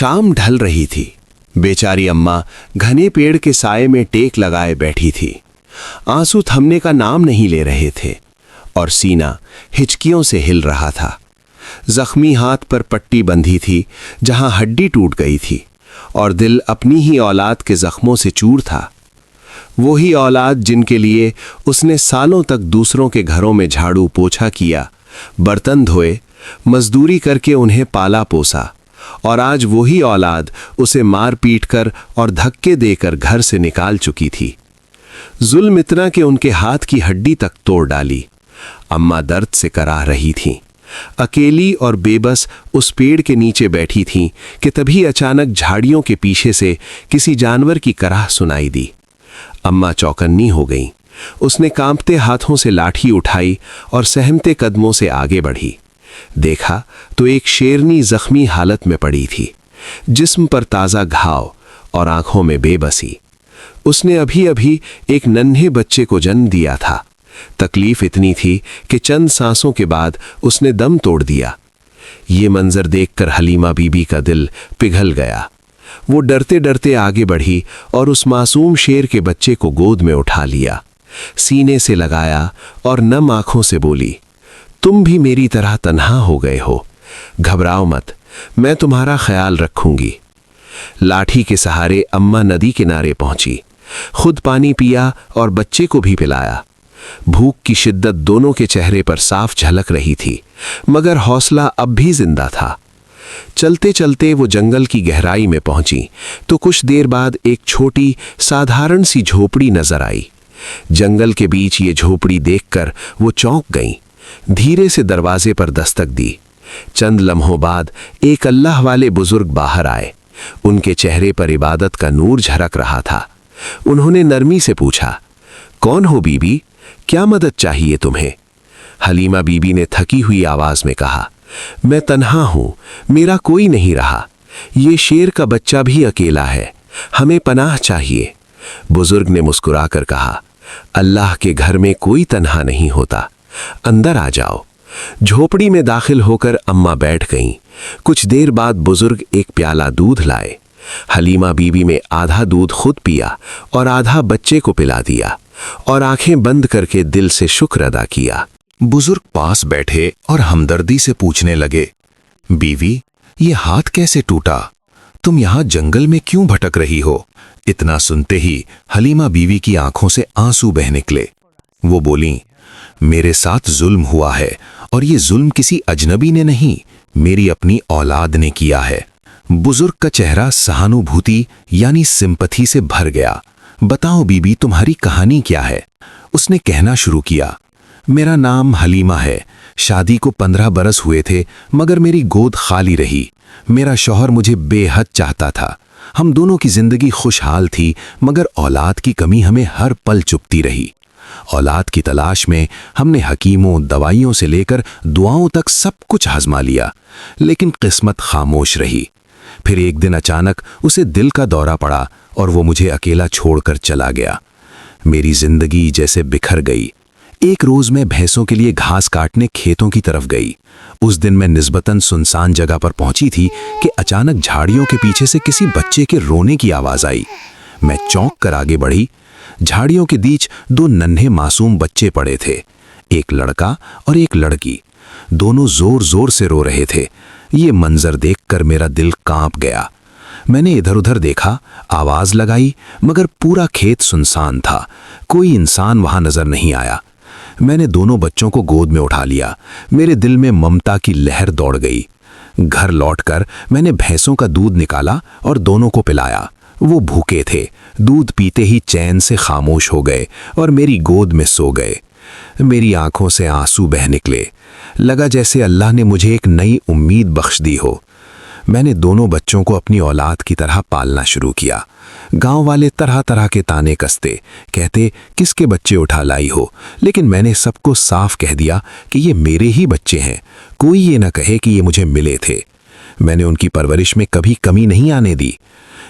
शाम ढल रही थी। बेचारी अम्मा घने पेड़ के साए में टेक लगाए बैठी थी। आंसू थमने का नाम नहीं ले रहे थे और सीना हिचकियों से हिल रहा था। जख्मी हाथ पर पट्टी बंधी थी जहां हड्डी टूट गई थी और दिल अपनी ही औलाद के जख्मों से चूर था। वही औलाद जिनके लिए उसने सालों तक दूसरों के घरों में झाड़ू पोछा किया, बर्तन धोए, मजदूरी करके उन्हें पाला पोसा, और आज वही औलाद उसे मार पीट कर और धक्के देकर घर से निकाल चुकी थी। जुल्म इतना कि उनके हाथ की हड्डी तक तोड़ डाली। अम्मा दर्द से कराह रही थीं। अकेली और बेबस उस पेड़ के नीचे बैठी थीं कि तभी अचानक झाड़ियों के पीछे से किसी जानवर की कराह सुनाई दी। अम्मा चौकन्नी हो गईं। उसने कांपते हाथों से लाठी उठाई और सहमते कदमों से आगे बढ़ी। देखा तो एक शेरनी जख्मी हालत में पड़ी थी, जिस्म पर ताज़ा घाव और आंखों में बेबसी। उसने अभी अभी एक नन्हे बच्चे को जन्म दिया था। तकलीफ इतनी थी कि चंद सांसों के बाद उसने दम तोड़ दिया। ये मंजर देखकर हलीमा बीबी का दिल पिघल गया। वो डरते डरते आगे बढ़ी और उस मासूम शेर के बच्चे को गोद में उठा लिया, सीने से लगाया और नम आंखों से बोली, तुम भी मेरी तरह तन्हा हो गए हो, घबराओ मत, मैं तुम्हारा ख्याल रखूंगी। लाठी के सहारे अम्मा नदी किनारे पहुंची, खुद पानी पिया और बच्चे को भी पिलाया। भूख की शिद्दत दोनों के चेहरे पर साफ झलक रही थी, मगर हौसला अब भी जिंदा था। चलते चलते वो जंगल की गहराई में पहुंची तो कुछ देर बाद एक छोटी साधारण सी झोपड़ी नजर आई। जंगल के बीच ये झोपड़ी देखकर वो चौंक गईं। धीरे से दरवाजे पर दस्तक दी। चंद लम्हों बाद एक अल्लाह वाले बुजुर्ग बाहर आए। उनके चेहरे पर इबादत का नूर झलक रहा था। उन्होंने नरमी से पूछा, कौन हो बीबी, क्या मदद चाहिए तुम्हें? हलीमा बीबी ने थकी हुई आवाज में कहा, मैं तन्हा हूं, मेरा कोई नहीं रहा। ये शेर का बच्चा भी अकेला है, हमें पनाह चाहिए। बुजुर्ग ने मुस्कुराकर कहा, अल्लाह के घर में कोई तन्हा नहीं होता, अंदर आ जाओ। झोपड़ी में दाखिल होकर अम्मा बैठ गईं। कुछ देर बाद बुजुर्ग एक प्याला दूध लाए। हलीमा बीबी में आधा दूध खुद पिया और आधा बच्चे को पिला दिया और आंखें बंद करके दिल से शुक्र अदा किया। बुजुर्ग पास बैठे और हमदर्दी से पूछने लगे, बीवी, ये हाथ कैसे टूटा? तुम यहाँ जंगल में क्यों भटक रही हो? इतना सुनते ही हलीमा बीवी की आंखों से आंसू बह निकले। वो बोली, मेरे साथ जुल्म हुआ है और ये जुल्म किसी अजनबी ने नहीं, मेरी अपनी औलाद ने किया है। बुजुर्ग का चेहरा सहानुभूति यानी सिंपथी से भर गया। बताओ बीबी, तुम्हारी कहानी क्या है? उसने कहना शुरू किया, मेरा नाम हलीमा है। शादी को 15 बरस हुए थे, मगर मेरी गोद खाली रही। मेरा शौहर मुझे बेहद चाहता था। हम दोनों की जिंदगी खुशहाल थी, मगर औलाद की कमी हमें हर पल चुभती रही। औलाद की तलाश में हमने हकीमों, दवाइयों से लेकर दुआओं तक सब कुछ आजमा लिया, लेकिन किस्मत खामोश रही। फिर एक दिन अचानक उसे दिल का दौरा पड़ा और वो मुझे अकेला छोड़कर चला गया। मेरी जिंदगी जैसे बिखर गई। एक रोज मैं भैंसों के लिए घास काटने खेतों की तरफ गई। उस दिन मैं निस्बतन सुनसान जगह पर पहुंची थी कि अचानक झाड़ियों के पीछे से किसी बच्चे के रोने की आवाज आई। मैं चौंक कर आगे बढ़ी। झाड़ियों के बीच 2 नन्हे मासूम बच्चे पड़े थे, एक लड़का और एक लड़की। दोनों जोर जोर से रो रहे थे। ये मंजर देखकर मेरा दिल कांप गया। मैंने इधर उधर देखा, आवाज लगाई, मगर पूरा खेत सुनसान था। कोई इंसान वहां नजर नहीं आया। मैंने दोनों बच्चों को गोद में उठा लिया। मेरे दिल में ममता की लहर दौड़ गई। घर लौटकर मैंने भैंसों का दूध निकाला और दोनों को पिलाया। वो भूखे थे, दूध पीते ही चैन से खामोश हो गए और मेरी गोद में सो गए। मेरी आंखों से आंसू बह निकले। लगा जैसे अल्लाह ने मुझे एक नई उम्मीद बख्श दी हो। मैंने दोनों बच्चों को अपनी औलाद की तरह पालना शुरू किया। गांव वाले तरह तरह के ताने कसते, कहते किसके बच्चे उठा लाई हो, लेकिन मैंने सबको साफ कह दिया कि ये मेरे ही बच्चे हैं। कोई ये ना कहे कि ये मुझे मिले थे। मैंने उनकी परवरिश में कभी कमी नहीं आने दी।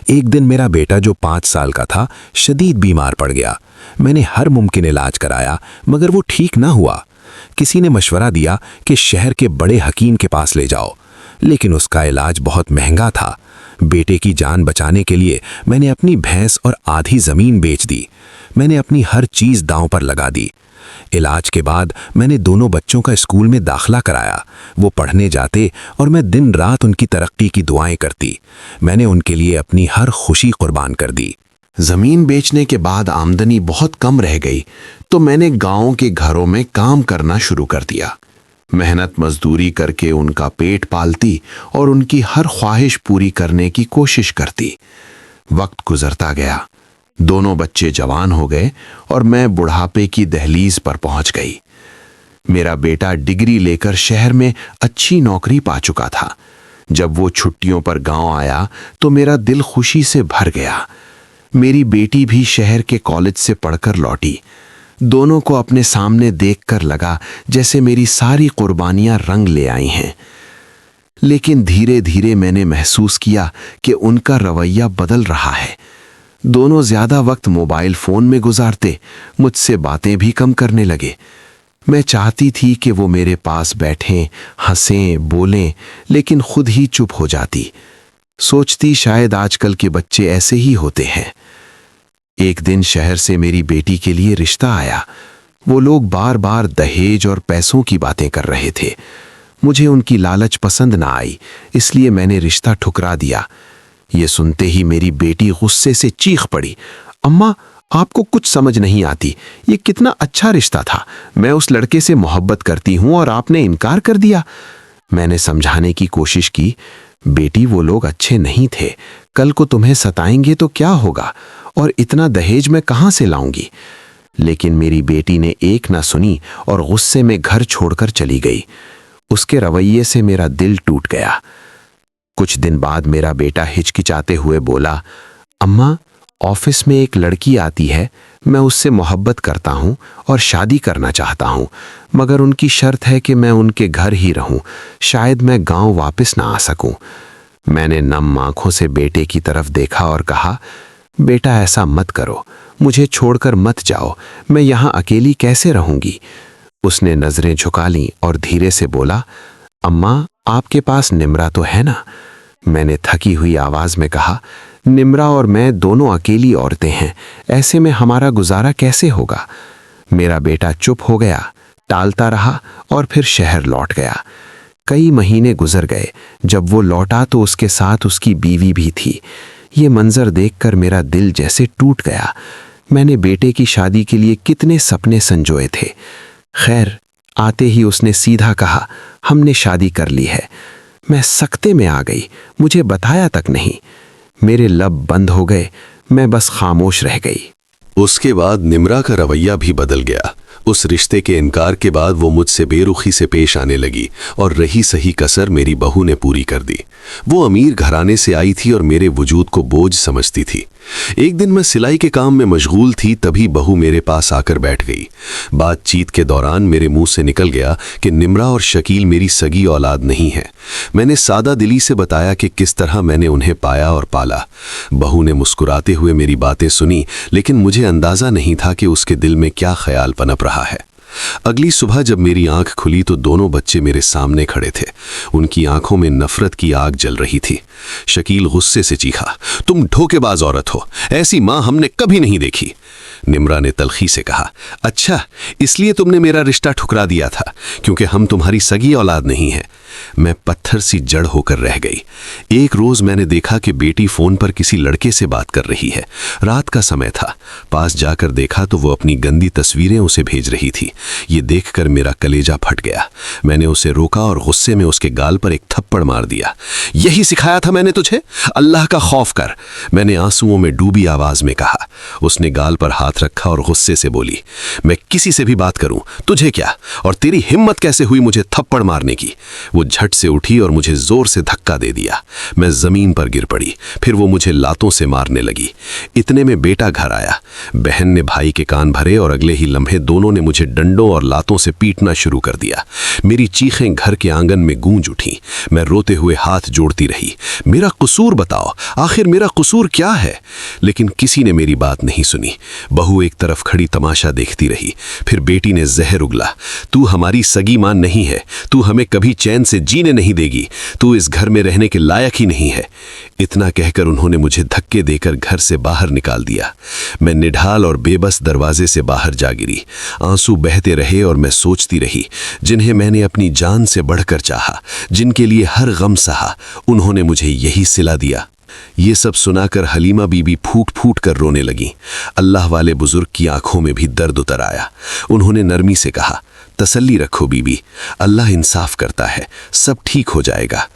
एक दिन मेरा बेटा जो 5 साल का था शदीद बीमार पड़ गया। मैंने हर मुमकिन इलाज कराया, मगर वो ठीक ना हुआ। किसी ने मशवरा दिया कि शहर के बड़े हकीम के पास ले जाओ, लेकिन उसका इलाज बहुत महंगा था। बेटे की जान बचाने के लिए मैंने अपनी भैंस और आधी जमीन बेच दी। मैंने अपनी हर चीज दांव पर लगा दी। इलाज के बाद मैंने दोनों बच्चों का स्कूल में दाखिला कराया। वो पढ़ने जाते और मैं दिन रात उनकी तरक्की की दुआएं करती। मैंने उनके लिए अपनी हर खुशी कुर्बान कर दी। जमीन बेचने के बाद आमदनी बहुत कम रह गई तो मैंने गांव के घरों में काम करना शुरू कर दिया। मेहनत मजदूरी करके उनका पेट पालती और उनकी हर ख्वाहिश पूरी करने की कोशिश करती। वक्त गुजरता गया, दोनों बच्चे जवान हो गए और मैं बुढ़ापे की दहलीज पर पहुंच गई। मेरा बेटा डिग्री लेकर शहर में अच्छी नौकरी पा चुका था। जब वो छुट्टियों पर गांव आया तो मेरा दिल खुशी से भर गया। मेरी बेटी भी शहर के कॉलेज से पढ़कर लौटी। दोनों को अपने सामने देखकर लगा जैसे मेरी सारी कुर्बानियां रंग ले आई हैं। लेकिन धीरे धीरे मैंने महसूस किया कि उनका रवैया बदल रहा है। दोनों ज्यादा वक्त मोबाइल फोन में गुजारते, मुझसे बातें भी कम करने लगे। मैं चाहती थी कि वो मेरे पास बैठें, हंसें, बोलें, लेकिन खुद ही चुप हो जाती। सोचती शायद आजकल के बच्चे ऐसे ही होते हैं। एक दिन शहर से मेरी बेटी के लिए रिश्ता आया। वो लोग बार बार दहेज और पैसों की बातें कर रहे थे। मुझे उनकी लालच पसंद ना आई, इसलिए मैंने रिश्ता ठुकरा दिया। ये सुनते ही मेरी बेटी गुस्से से चीख पड़ी, अम्मा आपको कुछ समझ नहीं आती, ये कितना अच्छा रिश्ता था। मैं उस लड़के से मोहब्बत करती हूं और आपने इनकार कर दिया। मैंने समझाने की कोशिश की, बेटी वो लोग अच्छे नहीं थे, कल को तुम्हें सताएंगे तो क्या होगा, और इतना दहेज मैं कहां से लाऊंगी। लेकिन मेरी बेटी ने एक ना सुनी और गुस्से में घर छोड़कर चली गई। उसके रवैये से मेरा दिल टूट गया। कुछ दिन बाद मेरा बेटा हिचकिचाते हुए बोला, अम्मा ऑफिस में एक लड़की आती है, मैं उससे मोहब्बत करता हूं और शादी करना चाहता हूं, मगर उनकी शर्त है कि मैं उनके घर ही रहूं, शायद मैं गांव वापस ना आ सकूं। मैंने नम आंखों से बेटे की तरफ देखा और कहा, बेटा ऐसा मत करो, मुझे छोड़कर मत जाओ, मैं यहां अकेली कैसे रहूंगी। उसने नजरें झुका लीं और धीरे से बोला, अम्मा आपके पास निम्रा तो है ना। मैंने थकी हुई आवाज में कहा, निम्रा और मैं दोनों अकेली औरतें हैं, ऐसे में हमारा गुजारा कैसे होगा। मेरा बेटा चुप हो गया, टालता रहा और फिर शहर लौट गया। कई महीने गुजर गए। जब वो लौटा तो उसके साथ उसकी बीवी भी थी। ये मंजर देखकर मेरा दिल जैसे टूट गया। मैंने बेटे की शादी के लिए कितने सपने संजोए थे। खैर, आते ही उसने सीधा कहा, हमने शादी कर ली है। मैं सकते में आ गई, मुझे बताया तक नहीं। मेरे लब बंद हो गए, मैं बस खामोश रह गई। उसके बाद निम्रा का रवैया भी बदल गया। उस रिश्ते के इनकार के बाद वो मुझसे बेरुखी से पेश आने लगी और रही सही कसर मेरी बहू ने पूरी कर दी। वो अमीर घराने से आई थी और मेरे वजूद को बोझ समझती थी। एक दिन मैं सिलाई के काम में मशगूल थी, तभी बहू मेरे पास आकर बैठ गई। बातचीत के दौरान मेरे मुंह से निकल गया कि निम्रा और शकील मेरी सगी औलाद नहीं है। मैंने सादा दिली से बताया कि किस तरह मैंने उन्हें पाया और पाला। बहू ने मुस्कुराते हुए मेरी बातें सुनी, लेकिन मुझे अंदाजा नहीं था कि उसके दिल में क्या ख्याल पनप रहा है। अगली सुबह जब मेरी आंख खुली तो दोनों बच्चे मेरे सामने खड़े थे। उनकी आंखों में नफरत की आग जल रही थी। शकील गुस्से से चीखा, तुम धोखेबाज औरत हो, ऐसी मां हमने कभी नहीं देखी। निम्रा ने तलखी से कहा, अच्छा इसलिए तुमने मेरा रिश्ता ठुकरा दिया था, क्योंकि हम तुम्हारी सगी औलाद नहीं हैं। मैं पत्थर सी जड़ होकर रह गई। एक रोज मैंने देखा कि बेटी फोन पर किसी लड़के से बात कर रही है। रात का समय था। पास जाकर देखा तो वो अपनी गंदी तस्वीरें उसे भेज रही थी। ये देखकर मेरा कलेजा फट गया। मैंने उसे रोका और गुस्से में उसके गाल पर एक थप्पड़ मार दिया। यही सिखाया था मैंने तुझे, अल्लाह का खौफ कर, मैंने आंसुओं में डूबी आवाज में कहा। उसने गाल पर हाथ रखा और गुस्से से बोली, मैं किसी से भी बात करूं, तुझे क्या, और तेरी हिम्मत कैसे हुई मुझे थप्पड़ मारने की। वो झट से उठी और मुझे जोर से धक्का दे दिया। मैं जमीन पर गिर पड़ी। फिर वो मुझे लातों से मारने लगी। इतने में बेटा घर आया। बहन ने भाई के कान भरे और अगले ही लम्हे दोनों ने मुझे डंडों डंडों और लातों से पीटना शुरू कर दिया। मेरी चीखें घर के आंगन में गूंज उठी। मैं रोते हुए हाथ जोड़ती रही, मेरा कसूर बताओ, आखिर मेरा कसूर क्या है? लेकिन किसी ने मेरी बात नहीं सुनी। बहू एक तरफ खड़ी तमाशा देखती रही। फिर बेटी ने जहर उगला, तू हमारी सगी मां नहीं है, तू हमें कभी चैन से जीने नहीं देगी, तू इस घर में रहने के लायक ही नहीं है। इतना कहकर उन्होंने मुझे धक्के देकर घर से बाहर निकाल दिया। मैं निढाल और बेबस दरवाजे से बाहर जा गिरी। आंसू बहते रहे और मैं सोचती रही, जिन्हें मैंने अपनी जान से बढ़कर चाहा, जिनके लिए हर गम सहा, उन्होंने मुझे यही सिला दिया। ये सब सुनाकर हलीमा बीबी फूट फूट कर रोने लगी। अल्लाह वाले बुजुर्ग की आंखों में भी दर्द उतर आया। उन्होंने नरमी से कहा, तसल्ली रखो बीबी, अल्लाह इंसाफ करता है, सब ठीक हो जाएगा।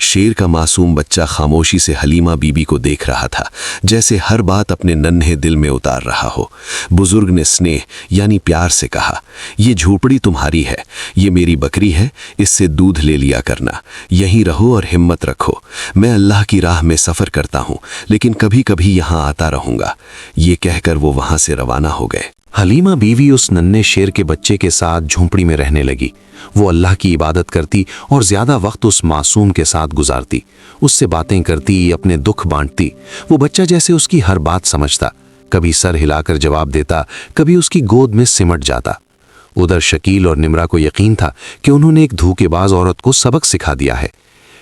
शेर का मासूम बच्चा खामोशी से हलीमा बीबी को देख रहा था, जैसे हर बात अपने नन्हे दिल में उतार रहा हो। बुजुर्ग ने स्नेह यानी प्यार से कहा, ये झोपड़ी तुम्हारी है, ये मेरी बकरी है, इससे दूध ले लिया करना, यहीं रहो और हिम्मत रखो। मैं अल्लाह की राह में सफ़र करता हूँ, लेकिन कभी कभी यहाँ आता रहूँगा। ये कहकर वो वहाँ से रवाना हो गए। हलीमा बीवी उस नन्हे शेर के बच्चे के साथ झोंपड़ी में रहने लगी। वो अल्लाह की इबादत करती और ज्यादा वक्त उस मासूम के साथ गुजारती, उससे बातें करती, अपने दुख बांटती। वो बच्चा जैसे उसकी हर बात समझता, कभी सर हिलाकर जवाब देता, कभी उसकी गोद में सिमट जाता। उधर शकील और निमरा को यकीन था कि उन्होंने एक धोखेबाज औरत को सबक सिखा दिया है।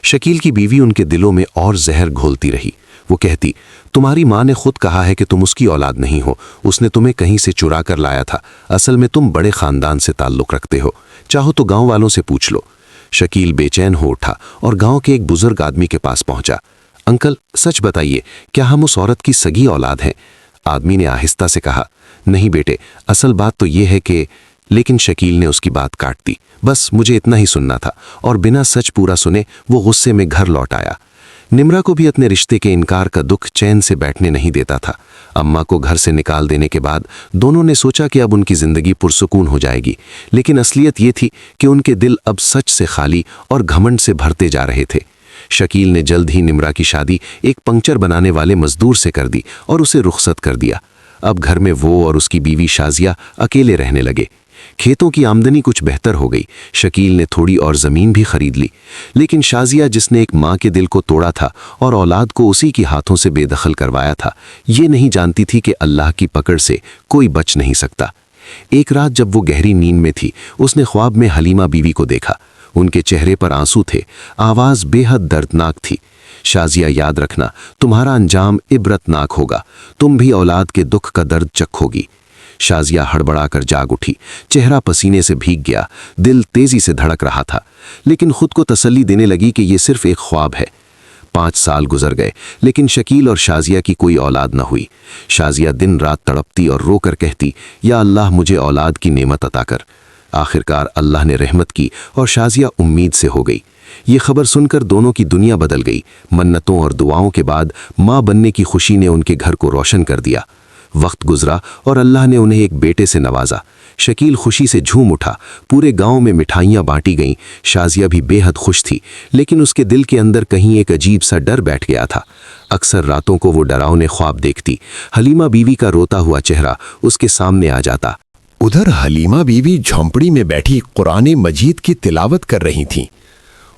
शकील की बीवी उनके दिलों में और जहर घोलती रही। वो कहती, तुम्हारी माँ ने खुद कहा है कि तुम उसकी औलाद नहीं हो, उसने तुम्हें कहीं से चुरा कर लाया था, असल में तुम बड़े खानदान से ताल्लुक़ रखते हो, चाहो तो गांव वालों से पूछ लो। शकील बेचैन हो उठा और गांव के एक बुजुर्ग आदमी के पास पहुंचा। अंकल, सच बताइए, क्या हम उस औरत की सगी औलाद हैं? आदमी ने आहिस्ता से कहा, नहीं बेटे, असल बात तो ये है कि। लेकिन शकील ने उसकी बात काट दी। बस मुझे इतना ही सुनना था, और बिना सच पूरा सुने वो गुस्से में घर लौट आया। निमरा को भी अपने रिश्ते के इनकार का दुख चैन से बैठने नहीं देता था। अम्मा को घर से निकाल देने के बाद दोनों ने सोचा कि अब उनकी जिंदगी पुरसुकून हो जाएगी, लेकिन असलियत ये थी कि उनके दिल अब सच से खाली और घमंड से भरते जा रहे थे। शकील ने जल्द ही निमरा की शादी एक पंक्चर बनाने वाले मजदूर से कर दी और उसे रुखसत कर दिया। अब घर में वो और उसकी बीवी शाजिया अकेले रहने लगे। खेतों की आमदनी कुछ बेहतर हो गई। शकील ने थोड़ी और ज़मीन भी खरीद ली, लेकिन शाजिया, जिसने एक माँ के दिल को तोड़ा था और औलाद को उसी के हाथों से बेदखल करवाया था, ये नहीं जानती थी कि अल्लाह की पकड़ से कोई बच नहीं सकता। एक रात जब वो गहरी नींद में थी, उसने ख्वाब में हलीमा बीवी को देखा। उनके चेहरे पर आंसू थे, आवाज़ बेहद दर्दनाक थी। शाजिया, याद रखना, तुम्हारा अंजाम इबरतनाक होगा, तुम भी औलाद के दुख का दर्द चखोगी। शाजिया हड़बड़ाकर जाग उठी, चेहरा पसीने से भीग गया, दिल तेजी से धड़क रहा था, लेकिन खुद को तसल्ली देने लगी कि यह सिर्फ एक ख्वाब है। 5 साल गुजर गए, लेकिन शकील और शाजिया की कोई औलाद न हुई। शाजिया दिन रात तड़पती और रोकर कहती, या अल्लाह, मुझे औलाद की नेमत अता कर। आखिरकार अल्लाह ने रहमत की और शाजिया उम्मीद से हो गई। ये खबर सुनकर दोनों की दुनिया बदल गई। मन्नतों और दुआओं के बाद माँ बनने की खुशी ने उनके घर को रोशन कर दिया। वक्त गुजरा और अल्लाह ने उन्हें एक बेटे से नवाजा। शकील खुशी से झूम उठा, पूरे गांव में मिठाइयाँ बांटी गईं। शाजिया भी बेहद खुश थी, लेकिन उसके दिल के अंदर कहीं एक अजीब सा डर बैठ गया था। अक्सर रातों को वो डरावने ख्वाब देखती। हलीमा बीवी का रोता हुआ चेहरा उसके सामने आ जाता। उधर हलीमा बीवी झोंपड़ी में बैठी कुरान मजीद की तिलावत कर रही थीं।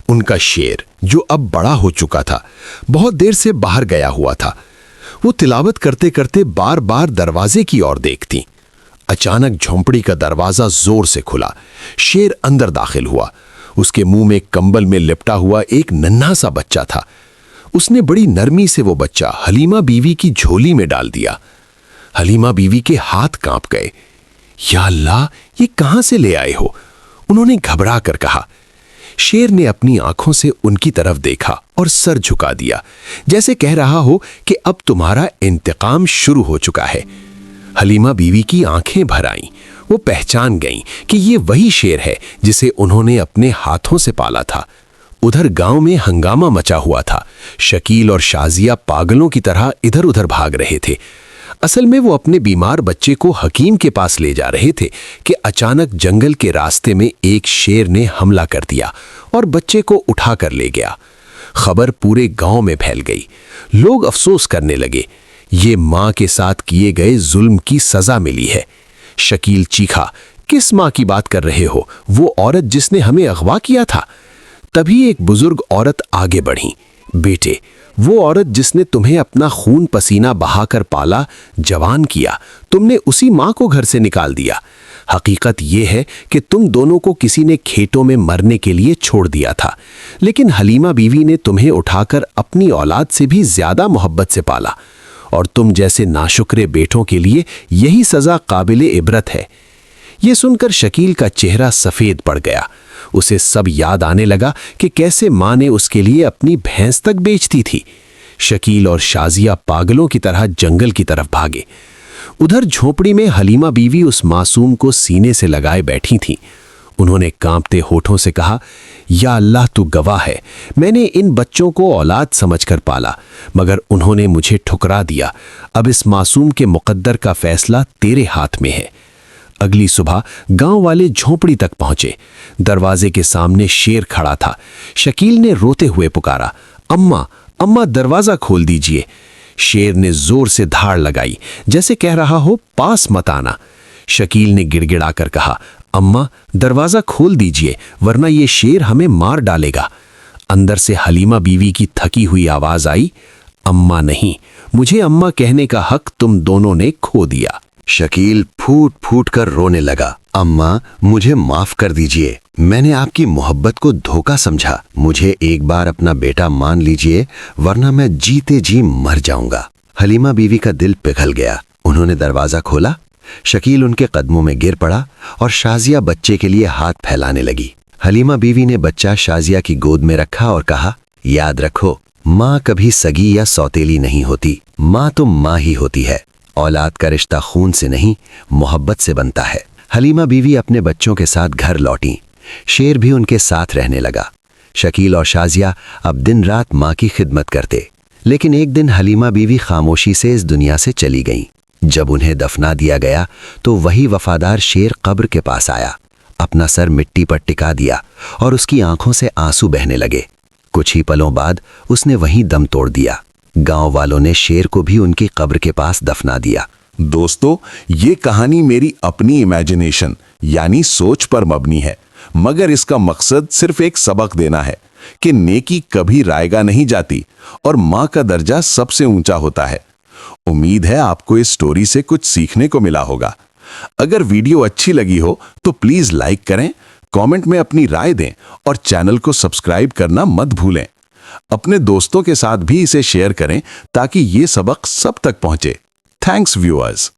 उनका शेर, जो अब बड़ा हो चुका था, बहुत देर से बाहर गया हुआ था। वो तिलावत करते करते बार बार दरवाजे की ओर देखती। अचानक झोंपड़ी का दरवाजा जोर से खुला। शेर अंदर दाखिल हुआ। उसके मुंह में कंबल में लिपटा हुआ एक नन्हा सा बच्चा था। उसने बड़ी नरमी से वो बच्चा हलीमा बीवी की झोली में डाल दिया। हलीमा बीवी के हाथ कांप गए। या अल्लाह, ये कहां से ले आए हो? उन्होंने घबरा कर कहा। शेर ने अपनी आंखों से उनकी तरफ देखा और सर झुका दिया, जैसे कह रहा हो कि अब तुम्हारा इंतकाम शुरू हो चुका है। हलीमा बीवी की आंखें भर आईं। वो पहचान गईं कि ये वही शेर है जिसे उन्होंने अपने हाथों से पाला था। उधर गांव में हंगामा मचा हुआ था। शकील और शाजिया पागलों की तरह इधर उधर भाग रहे थे। असल में वो अपने बीमार बच्चे को हकीम के पास ले जा रहे थे कि अचानक जंगल के रास्ते में एक शेर ने हमला कर दिया और बच्चे को उठा कर ले गया। खबर पूरे गांव में फैल गई। लोग अफसोस करने लगे, ये मां के साथ किए गए जुल्म की सजा मिली है। शकील चीखा, किस माँ की बात कर रहे हो? वो औरत जिसने हमें अगवा किया था। तभी एक बुजुर्ग औरत आगे बढ़ी। बेटे, वो औरत जिसने तुम्हें अपना खून पसीना बहाकर पाला, जवान किया, तुमने उसी माँ को घर से निकाल दिया। हकीकत यह है कि तुम दोनों को किसी ने खेतों में मरने के लिए छोड़ दिया था, लेकिन हलीमा बीवी ने तुम्हें उठाकर अपनी औलाद से भी ज्यादा मोहब्बत से पाला, और तुम जैसे नाशुक्रे बेटों के लिए यही सजा काबिले इबरत है। ये सुनकर शकील का चेहरा सफेद पड़ गया। उसे सब याद आने लगा कि कैसे माँ ने उसके लिए अपनी भैंस तक बेचती थी। शकील और शाजिया पागलों की तरह जंगल की तरफ भागे। उधर झोपड़ी में हलीमा बीवी उस मासूम को सीने से लगाए बैठी थीं। उन्होंने कांपते होठों से कहा, या अल्लाह तू गवाह है, मैंने इन बच्चों को औलाद समझकर पाला, मगर उन्होंने मुझे ठुकरा दिया। अब इस मासूम के मुकद्दर का फैसला तेरे हाथ में है। अगली सुबह गांव वाले झोपड़ी तक पहुंचे। दरवाजे के सामने शेर खड़ा था। शकील ने रोते हुए पुकारा, अम्मा, अम्मा, दरवाजा खोल दीजिए। शेर ने जोर से धाड़ लगाई, जैसे कह रहा हो पास मत आना। शकील ने गिड़गिड़ाकर कहा, अम्मा, दरवाजा खोल दीजिए, वरना ये शेर हमें मार डालेगा। अंदर से हलीमा बीवी की थकी हुई आवाज आई, अम्मा नहीं, मुझे अम्मा कहने का हक तुम दोनों ने खो दिया। शकील फूट फूट कर रोने लगा। अम्मा, मुझे माफ कर दीजिए, मैंने आपकी मोहब्बत को धोखा समझा। मुझे एक बार अपना बेटा मान लीजिए, वरना मैं जीते जी मर जाऊंगा। हलीमा बीवी का दिल पिघल गया। उन्होंने दरवाजा खोला। शकील उनके कदमों में गिर पड़ा और शाजिया बच्चे के लिए हाथ फैलाने लगी। हलीमा बीवी ने बच्चा शाजिया की गोद में रखा और कहा, याद रखो, माँ कभी सगी या सौतेली नहीं होती। माँ तो माँ ही होती है। औलाद का रिश्ता खून से नहीं, मोहब्बत से बनता है। हलीमा बीवी अपने बच्चों के साथ घर लौटी। शेर भी उनके साथ रहने लगा। शकील और शाजिया अब दिन रात माँ की खिदमत करते। लेकिन एक दिन हलीमा बीवी खामोशी से इस दुनिया से चली गईं। जब उन्हें दफना दिया गया तो वही वफादार शेर कब्र के पास आया, अपना सर मिट्टी पर टिका दिया और उसकी आंखों से आंसू बहने लगे। कुछ ही पलों बाद उसने वहीं दम तोड़ दिया। गांव वालों ने शेर को भी उनकी कब्र के पास दफना दिया। दोस्तों, ये कहानी मेरी अपनी इमेजिनेशन यानी सोच पर मबनी है, मगर इसका मकसद सिर्फ एक सबक देना है कि नेकी कभी रायगा नहीं जाती और माँ का दर्जा सबसे ऊंचा होता है। उम्मीद है आपको इस स्टोरी से कुछ सीखने को मिला होगा। अगर वीडियो अच्छी लगी हो तो प्लीज लाइक करें, कमेंट में अपनी राय दें और चैनल को सब्सक्राइब करना मत भूलें। अपने दोस्तों के साथ भी इसे शेयर करें ताकि ये सबक सब तक पहुंचे। Thanks viewers.